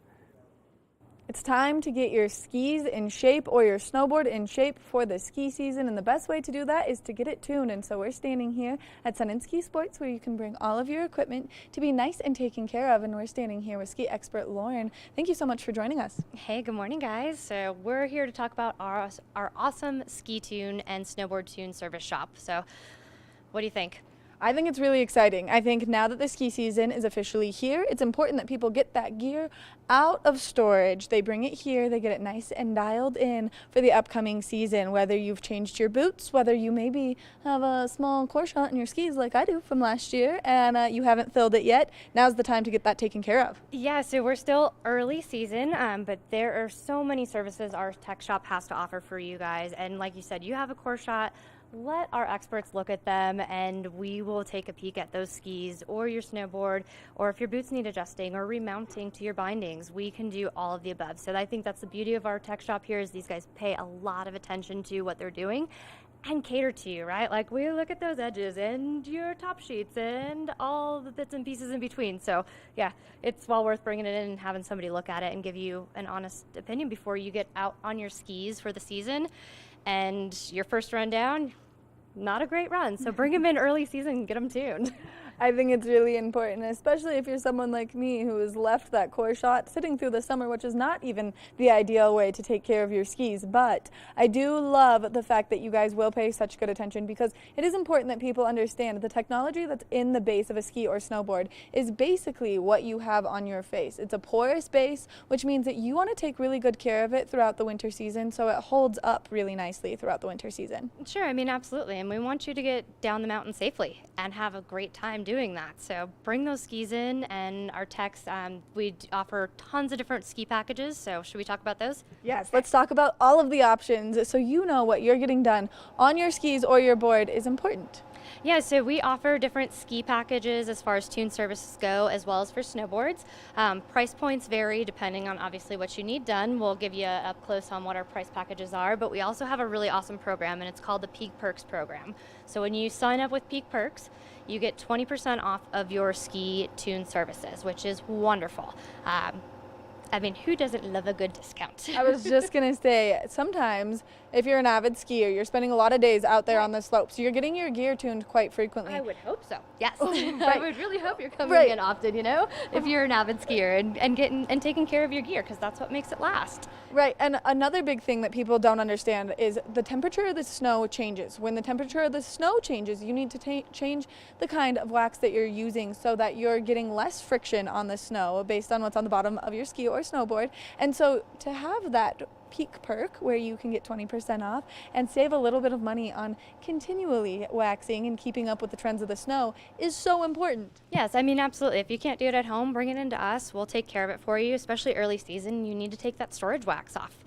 It's time to get your skis in shape or your snowboard in shape for the ski season, and the best way to do that is to get it tuned. And so we're standing here at Sun and Ski Sports, where you can bring all of your equipment to be nice and taken care of. And we're standing here with ski expert Lauren. Thank you so much for joining us. Hey, good morning, guys. So we're here to talk about our awesome ski tune and snowboard tune service shop. So what do you think? I think it's really exciting. I think now that the ski season is officially here, it's important that people get that gear out of storage. They bring it here, they get it nice and dialed in for the upcoming season. Whether you've changed your boots, whether you maybe have a small core shot in your skis like I do from last year and you haven't filled it yet, now's the time to get that taken care of. Yeah, so we're still early season, but there are so many services our tech shop has to offer for you guys. And like you said, you have a core shot, let our experts look at them and we will take a peek at those skis or your snowboard, or if your boots need adjusting or remounting to your bindings, we can do all of the above. So I think that's the beauty of our tech shop here, is these guys pay a lot of attention to what they're doing and cater to you, right? Like, we look at those edges and your top sheets and all the bits and pieces in between. So yeah, it's well worth bringing it in and having somebody look at it and give you an honest opinion before you get out on your skis for the season. And your first run down, not a great run. So bring them in early season and get them tuned. I think it's really important, especially if you're someone like me who has left that core shot sitting through the summer, which is not even the ideal way to take care of your skis. But I do love the fact that you guys will pay such good attention, because it is important that people understand the technology that's in the base of a ski or snowboard is basically what you have on your face. It's a porous base, which means that you want to take really good care of it throughout the winter season so it holds up really nicely throughout the winter season. Sure, I mean, absolutely. And we want you to get down the mountain safely and have a great time doing that. So bring those skis in, and our techs, we offer tons of different ski packages. So should we talk about those? Yes, let's talk about all of the options so you know what you're getting done on your skis or your board is important. Yeah, so we offer different ski packages as far as tune services go, as well as for snowboards. Price points vary depending on obviously what you need done. We'll give you up close on what our price packages are, but we also have a really awesome program, and it's called the Peak Perks program. So when you sign up with Peak Perks, you get 20% off of your ski tune services, which is wonderful. I mean, who doesn't love a good discount? I was just going to say, sometimes if you're an avid skier, you're spending a lot of days out there on the slopes. So you're getting your gear tuned quite frequently. I would hope so. Yes. Right. I would really hope you're coming in often, if you're an avid skier and taking care of your gear, because that's what makes it last. Right. And another big thing that people don't understand is the temperature of the snow changes. When the temperature of the snow changes, you need to change the kind of wax that you're using so that you're getting less friction on the snow based on what's on the bottom of your ski or snowboard. And so to have that Peak Perk where you can get 20% off and save a little bit of money on continually waxing and keeping up with the trends of the snow is so important. Yes, I mean, absolutely. If you can't do it at home, bring it into us. We'll take care of it for you, especially early season. You need to take that storage wax off.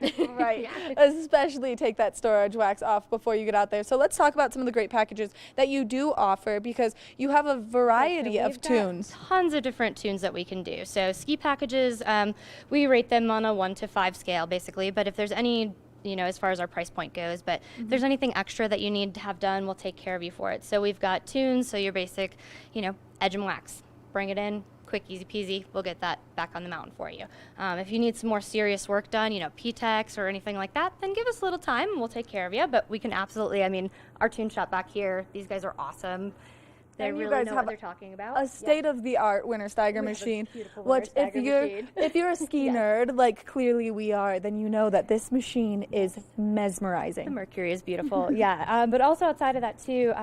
Right. Especially take that storage wax off before you get out there. So let's talk about some of the great packages that you do offer, because you have a variety of tunes. Tons of different tunes that we can do. So ski packages, we rate them on a 1 to 5 scale basically, but if there's any as far as our price point goes, but if there's anything extra that you need to have done, we'll take care of you for it. So we've got tunes, so your basic, edge and wax. Bring it in, quick, easy peasy, we'll get that back on the mountain for you. If you need some more serious work done, P-Tex or anything like that, then give us a little time and we'll take care of you. But we can absolutely, our tune shop back here, these guys are awesome. They And you really guys know have what they're talking about. a state-of-the-art winter steiger machine. beautiful Which, winter if steiger machine. if you're a ski nerd, like clearly we are, then you know that this machine is mesmerizing. The Mercury is beautiful, yeah. But also outside of that too,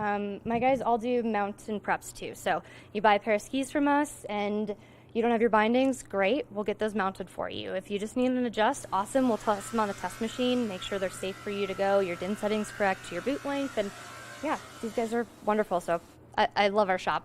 my guys all do mountain preps too. So you buy a pair of skis from us and you don't have your bindings, great, we'll get those mounted for you. If you just need an adjust, awesome, we'll test them on the test machine, make sure they're safe for you to go, your DIN setting's correct to your boot length, and yeah, these guys are wonderful, so I love our shop.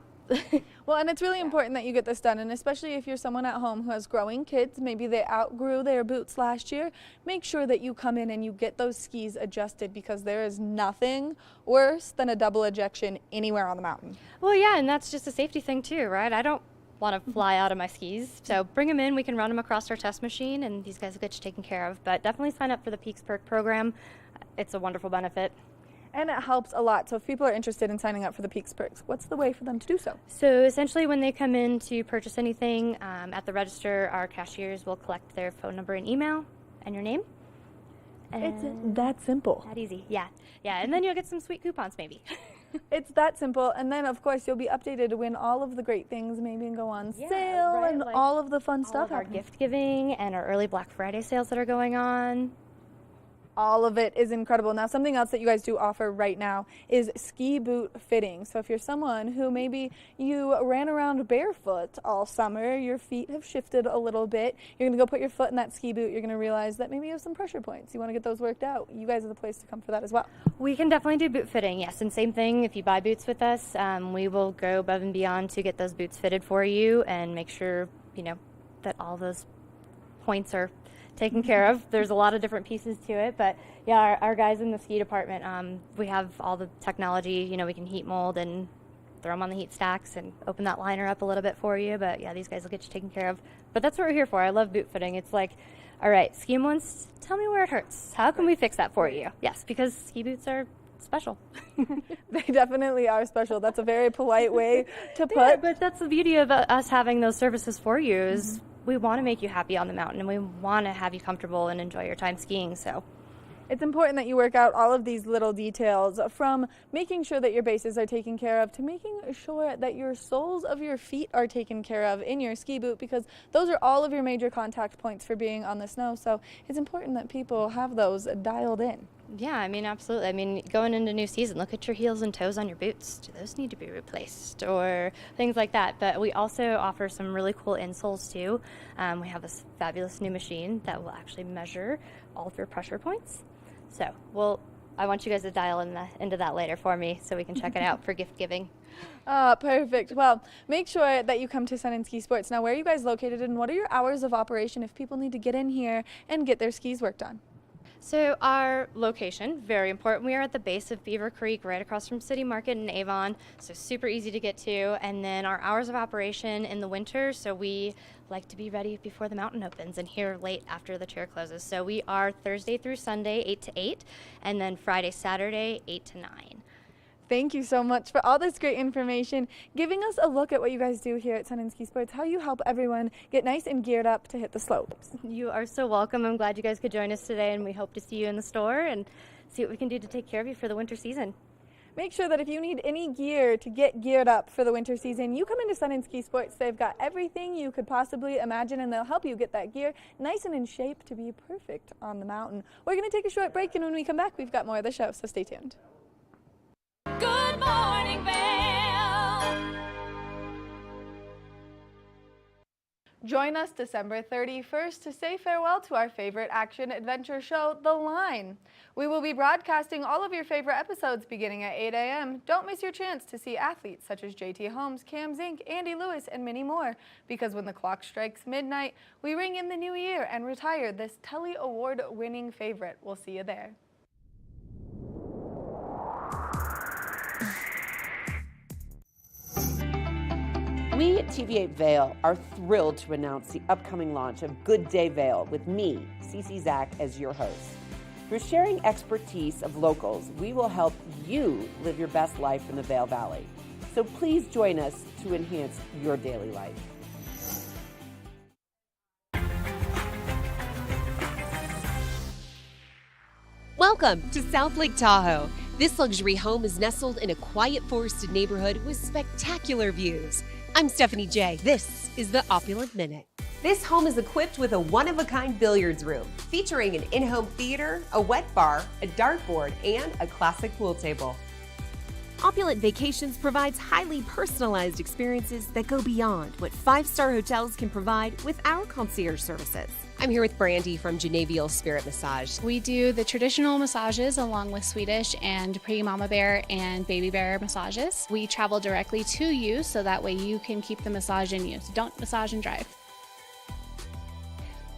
Well, and it's really important that you get this done, and especially if you're someone at home who has growing kids, maybe they outgrew their boots last year, make sure that you come in and you get those skis adjusted, because there is nothing worse than a double ejection anywhere on the mountain. Well, yeah, and that's just a safety thing too, right? I don't want to fly out of my skis, so bring them in, we can run them across our test machine, and these guys will get you taken care of. But definitely sign up for the Peaks Perk program. It's a wonderful benefit. And it helps a lot. So if people are interested in signing up for the Peaks Perks, what's the way for them to do so? So essentially when they come in to purchase anything at the register, our cashiers will collect their phone number and email and your name. It's that simple. That easy, yeah. Yeah, and then you'll get some sweet coupons maybe. It's that simple, and then of course you'll be updated when all of the great things maybe go on sale, right, and like all of the fun stuff All of our happens. gift giving and our early Black Friday sales that are going on. All of it is incredible. Now, something else that you guys do offer right now is ski boot fitting. So if you're someone who maybe you ran around barefoot all summer, your feet have shifted a little bit, you're going to go put your foot in that ski boot, you're going to realize that maybe you have some pressure points. You want to get those worked out. You guys are the place to come for that as well. We can definitely do boot fitting, yes. And same thing, if you buy boots with us, we will go above and beyond to get those boots fitted for you and make sure, that all those points are taken care of. There's a lot of different pieces to it, but yeah, our guys in the ski department, we have all the technology, we can heat mold and throw them on the heat stacks and open that liner up a little bit for you, but yeah, these guys will get you taken care of. But that's what we're here for. I love boot fitting. It's like, all right, ski 'em once, tell me where it hurts. How can we fix that for you? Yes, because ski boots are special. They definitely are special. That's a very polite way to put. Yeah, but that's the beauty of us having those services for you is we want to make you happy on the mountain and we want to have you comfortable and enjoy your time skiing. So it's important that you work out all of these little details, from making sure that your bases are taken care of to making sure that your soles of your feet are taken care of in your ski boot, because those are all of your major contact points for being on the snow. So it's important that people have those dialed in. yeah, absolutely. Going into new season, look at your heels and toes on your boots. Do those need to be replaced or things like that? But we also offer some really cool insoles too. We have this fabulous new machine that will actually measure all of your pressure points. So I want you guys to dial into that later for me so we can check it out for gift giving. Perfect. Well, make sure that you come to Sun and Ski Sports. Now, where are you guys located and what are your hours of operation if people need to get in here and get their skis worked on? So our location, very important. We are at the base of Beaver Creek, right across from City Market in Avon, so super easy to get to. And then our hours of operation in the winter, so we like to be ready before the mountain opens and here late after the chair closes. So we are Thursday through Sunday, 8 to 8, and then Friday, Saturday, 8 to 9. Thank you so much for all this great information, giving us a look at what you guys do here at Sun and Ski Sports, how you help everyone get nice and geared up to hit the slopes. You are so welcome. I'm glad you guys could join us today, and we hope to see you in the store and see what we can do to take care of you for the winter season. Make sure that if you need any gear to get geared up for the winter season, you come into Sun and Ski Sports. They've got everything you could possibly imagine, and they'll help you get that gear nice and in shape to be perfect on the mountain. We're going to take a short break, and when we come back, we've got more of the show, so stay tuned. Good morning, Vail. Join us December 31st to say farewell to our favorite action-adventure show, The Line. We will be broadcasting all of your favorite episodes beginning at 8 a.m. Don't miss your chance to see athletes such as JT Holmes, Cam Zink, Andy Lewis, and many more. Because when the clock strikes midnight, we ring in the new year and retire this Telly Award-winning favorite. We'll see you there. We at TV8 Vail are thrilled to announce the upcoming launch of Good Day Vail with me, Cece Zach, as your host. Through sharing expertise of locals, we will help you live your best life in the Vail Valley. So please join us to enhance your daily life. Welcome to South Lake Tahoe. This luxury home is nestled in a quiet forested neighborhood with spectacular views. I'm Stephanie J. This is the Opulent Minute. This home is equipped with a one-of-a-kind billiards room, featuring an in-home theater, a wet bar, a dartboard, and a classic pool table. Opulent Vacations provides highly personalized experiences that go beyond what five-star hotels can provide with our concierge services. I'm here with Brandy from Genevieve Spirit Massage. We do the traditional massages along with Swedish and pre-mama bear and baby bear massages. We travel directly to you so that way you can keep the massage in you. So don't massage and drive.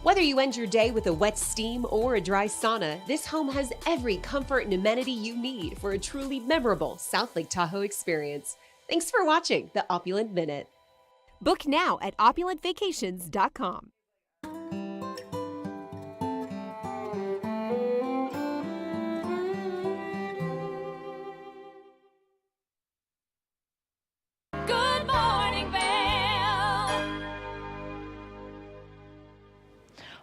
Whether you end your day with a wet steam or a dry sauna, this home has every comfort and amenity you need for a truly memorable South Lake Tahoe experience. Thanks for watching the Opulent Minute. Book now at opulentvacations.com. Good morning, Vail.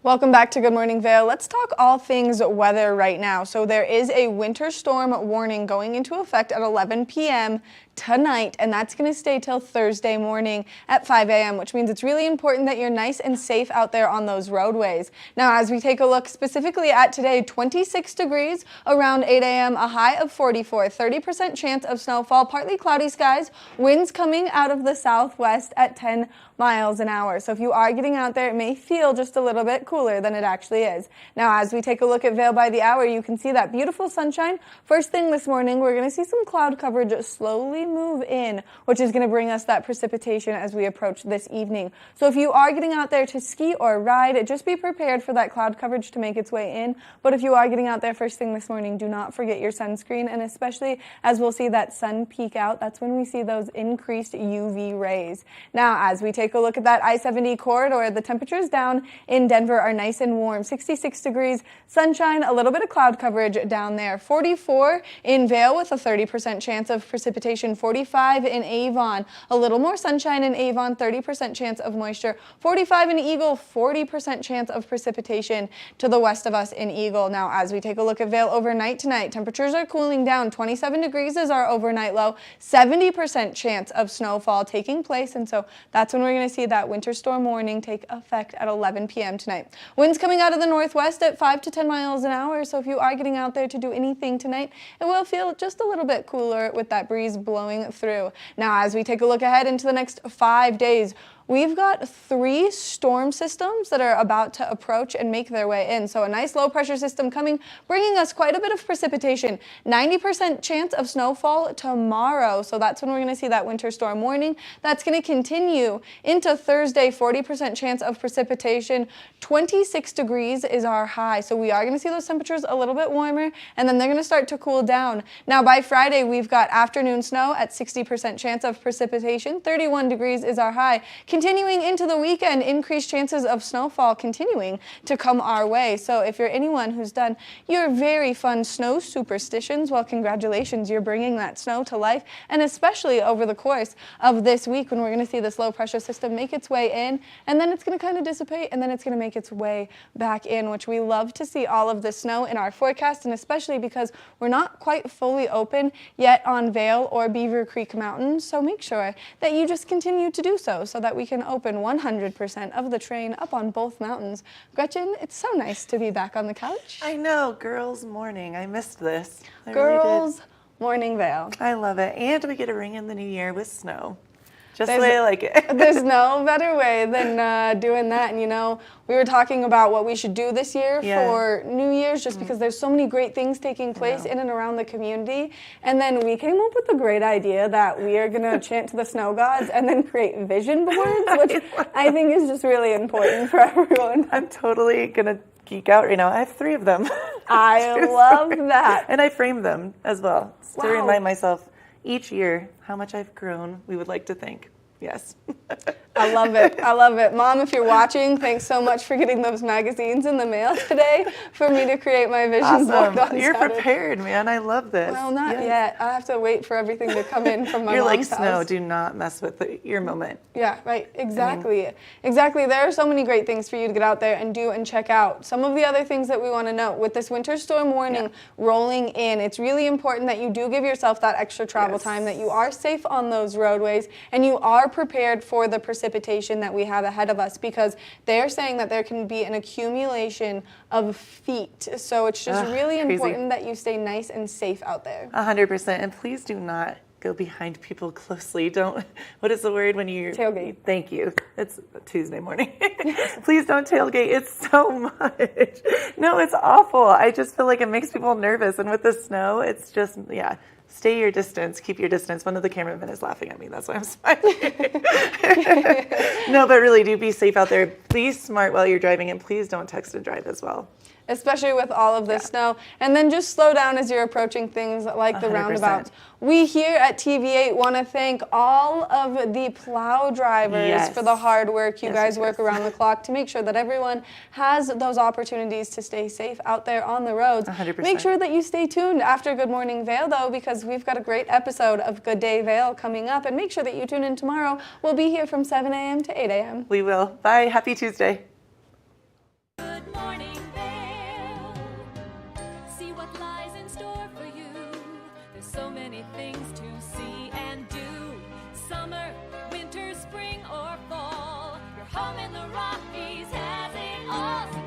Welcome back to Good Morning Vail. Let's talk all things weather right now. So there is a winter storm warning going into effect at 11 p.m. tonight, and that's going to stay till Thursday morning at 5 a.m., which means it's really important that you're nice and safe out there on those roadways. Now, as we take a look specifically at today, 26 degrees around 8 a.m., a high of 44, 30% chance of snowfall, partly cloudy skies, winds coming out of the southwest at 10 miles an hour. So if you are getting out there, it may feel just a little bit cooler than it actually is. Now, as we take a look at Vail by the hour, you can see that beautiful sunshine. First thing this morning, we're going to see some cloud coverage slowly move in, which is going to bring us that precipitation as we approach this evening. So if you are getting out there to ski or ride, just be prepared for that cloud coverage to make its way in. But if you are getting out there first thing this morning, do not forget your sunscreen, and especially as we'll see that sun peek out, that's when we see those increased UV rays. Now, as we take a look at that I-70 corridor, the temperatures down in Denver are nice and warm, 66 degrees, sunshine, a little bit of cloud coverage down there, 44 in Vail with a 30% chance of precipitation, 45 in Avon, a little more sunshine in Avon, 30% chance of moisture, 45 in Eagle, 40% chance of precipitation to the west of us in Eagle. Now, as we take a look at Vail overnight tonight, temperatures are cooling down, 27 degrees is our overnight low, 70% chance of snowfall taking place, and so that's when we're going to see that winter storm warning take effect at 11 p.m. tonight. Winds coming out of the northwest at 5 to 10 miles an hour, so if you are getting out there to do anything tonight, it will feel just a little bit cooler with that breeze blowing through. Now, as we take a look ahead into the next 5 days, we've got 3 storm systems that are about to approach and make their way in. So a nice low pressure system coming, bringing us quite a bit of precipitation. 90% chance of snowfall tomorrow. So that's when we're going to see that winter storm warning. That's going to continue into Thursday. 40% chance of precipitation. 26 degrees is our high. So we are going to see those temperatures a little bit warmer, and then they're going to start to cool down. Now by Friday, we've got afternoon snow at 60% chance of precipitation. 31 degrees is our high. Continuing into the weekend, increased chances of snowfall continuing to come our way. So if you're anyone who's done your very fun snow superstitions, well, congratulations, you're bringing that snow to life. And especially over the course of this week when we're going to see this low pressure system make its way in, and then it's going to kind of dissipate, and then it's going to make its way back in, which we love to see all of the snow in our forecast, and especially because we're not quite fully open yet on Vail or Beaver Creek Mountains. So make sure that you just continue to do so that we can open 100% of the train up on both mountains. Gretchen, it's so nice to be back on the couch. I know, girls morning. I missed this. Girls morning Vail. I love it. And we get a ring in the new year with snow. Just the way I like it. There's no better way than doing that. And you know, we were talking about what we should do this year for New Year's, just because there's so many great things taking place in and around the community. And then we came up with the great idea that we are going to chant to the snow gods and then create vision boards, which I think is just really important for everyone. I'm totally going to geek out right now. I have 3 of them. I love that. And I frame them as well to remind myself each year how much I've grown. We would like to think. Yes. I love it. I love it. Mom, if you're watching, thanks so much for getting those magazines in the mail today for me to create my vision board on You're Saturday. Prepared, man. I love this. Well, not yet. I have to wait for everything to come in from my You're mom's like house. snow. Do not mess with your moment. Yeah, right. Exactly. Exactly. There are so many great things for you to get out there and do and check out. Some of the other things that we want to note with this winter storm warning rolling in, it's really important that you do give yourself that extra travel time, that you are safe on those roadways, and you are prepared for the precipitation that we have ahead of us, because they're saying that there can be an accumulation of feet. So it's just really important that you stay nice and safe out there. 100%. And please do not go behind people closely. Don't, what is the word when you tailgate? Thank you. It's Tuesday morning. Please don't tailgate. It's so much. No, it's awful. I just feel like it makes people nervous. And with the snow, it's just, stay your distance. Keep your distance. One of the cameramen is laughing at me. That's why I'm smiling. No, but really do be safe out there. Be smart while you're driving, and please don't text and drive as well. Especially with all of this snow. And then just slow down as you're approaching things like the 100%. roundabouts. We here at TV8 want to thank all of the plow drivers for the hard work. You guys work around the clock to make sure that everyone has those opportunities to stay safe out there on the roads. 100%. Make sure that you stay tuned after Good Morning Vail, though, because we've got a great episode of Good Day Vail coming up. And make sure that you tune in tomorrow. We'll be here from 7 a.m. to 8 a.m. We will. Bye. Happy Tuesday. Good morning, Vail. See what lies in store for you. There's so many things to see and do. Summer, winter, spring, or fall. Your home in the Rockies has it all.